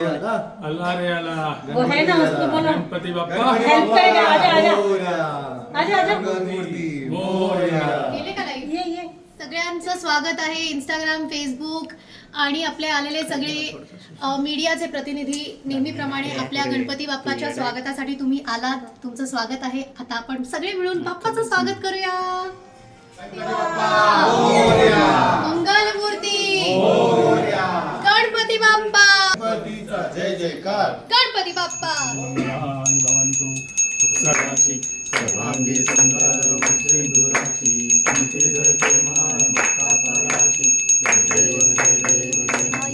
अल्लाह रे अल्लाह वो है ना उसको बोलो गणपति बाप्पा हेल्प करेगा। आजा आजा आजा आजा गेले का live? ये सगळ्यांचं स्वागत आहे इंस्टाग्राम, फेसबुक आणि आपले आलेले सगळे मीडियाचे प्रतिनिधी नेहमीप्रमाणे आपल्या गणपती बाप्पाच्या स्वागतासाठी तुम्ही आलात. तुमचं स्वागत आहे. आता आपण सगळे मिळून बाप्पाचं स्वागत करूया. मंगल मूर्ती गणपती बाप्पा, जय जयकार. गणपती बाप्पा.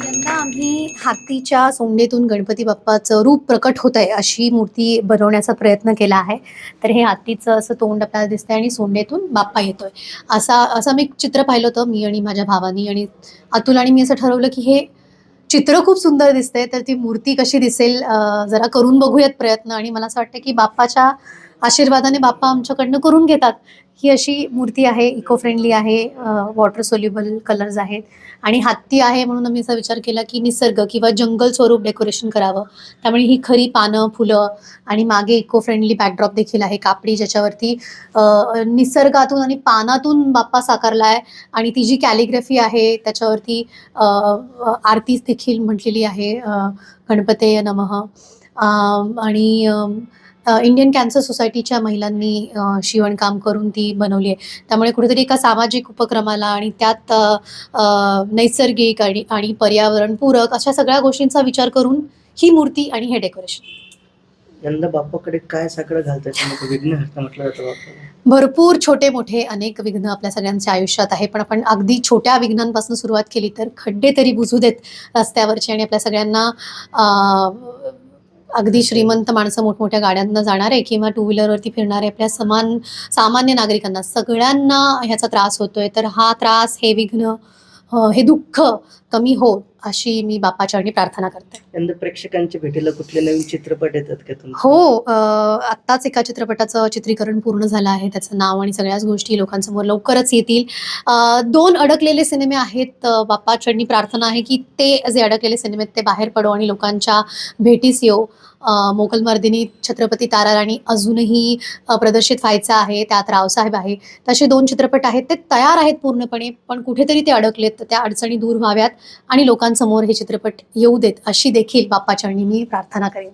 यंदा आम्ही हातीच्या सोंडेतून गणपती बाप्पाचं रूप प्रकट होत आहे अशी मूर्ती बनवण्याचा प्रयत्न केला आहे. तर हे हातीचं असं तोंड आपल्याला दिसतंय आणि सोंडेतून बाप्पा येतोय असं मी एक चित्र पाहिलं होतं, मी आणि माझ्या भावानी आणि अतुल, आणि मी असं ठरवलं की हे चित्र खूप सुंदर दिसतंय, तर ती मूर्ती कशी दिसेल जरा करून बघूयात प्रयत्न. आणि मला असं वाटतं की बाप्पाच्या आशीर्वादाने बाप्पा आमच्याकडनं करून घेतात. ही अशी मूर्ती आहे, इको फ्रेंडली आहे, वॉटर सोल्युबल कलर्स आहेत आणि हत्ती आहे म्हणून आम्ही असा विचार केला की निसर्ग किंवा जंगल स्वरूप डेकोरेशन करावं. त्यामुळे ही खरी पानं, फुलं आणि मागे इको फ्रेंडली बॅकड्रॉप देखील आहे कापडी, ज्याच्यावरती निसर्गातून आणि पानातून बाप्पा साकारला आहे. आणि ती जी कॅलिग्राफी आहे त्याच्यावरती आरतीच देखील म्हटलेली आहे, गणपतये नमः. आणि इंडियन कॅन्सर सोसायटीच्या महिलांनी शिवणकाम करून ती बनवली आहे. त्यामुळे कुठेतरी एका सामाजिक उपक्रमाला आणि त्यात नैसर्गिक आणि पर्यावरणपूरक अशा सगळ्या गोष्टींचा विचार करून ही मूर्ती आणि हे डेकोरेशन. यंदा बाप्पाकडे काय साकडं घालतात विघ्न म्हटलं जातं बाप्पाला. भरपूर छोटे मोठे अनेक विघ्न आपल्या सगळ्यांच्या आयुष्यात आहे, पण आपण अगदी छोट्या विघ्नांपासून सुरुवात केली तर खड्डे तरी बुजू देत रस्त्यावरचे. आणि आपल्या सगळ्यांना अगदी श्रीमंत माणसं मोठमोठ्या गाड्यांना जाणारे किंवा टू व्हीलरवरती फिरणारे आपल्या सामान्य नागरिकांना सगळ्यांना ह्याचा त्रास होतोय. तर हा त्रास, हे विघ्न, हे दुःख कमी हो अशी मी बाप्पाच्या चरणी प्रार्थना करते. यंदा प्रेक्षकांच्या भेटीला कुठले नवीन चित्रपट येतात का तुम्ही? हो, आत्ताच एका चित्रपटाचं चित्रीकरण पूर्ण झालं आहे. त्याचं नाव आणि सगळ्याच गोष्टी लोकांसमोर लवकरच येतील. 2 अडकलेले सिनेमे आहेत. बाप्पाच्या चरणी प्रार्थना आहे की ते जे अडकलेले सिनेमे ते बाहेर पडो आणि लोकांच्या भेटीस येऊ. मोगलमर्दिनी, छत्रपती ताराराणी अजूनही प्रदर्शित व्हायचं आहे, त्यात रावसाहेब आहे. तसे 2 चित्रपट आहेत, ते तयार आहेत पूर्णपणे, पण कुठेतरी ते अडकलेत. तर त्या अडचणी दूर व्हाव्यात आणि लोकांसमोर हे चित्रपट येऊ देत अशी देखील बाप्पाच्या चरणी मी प्रार्थना करेन.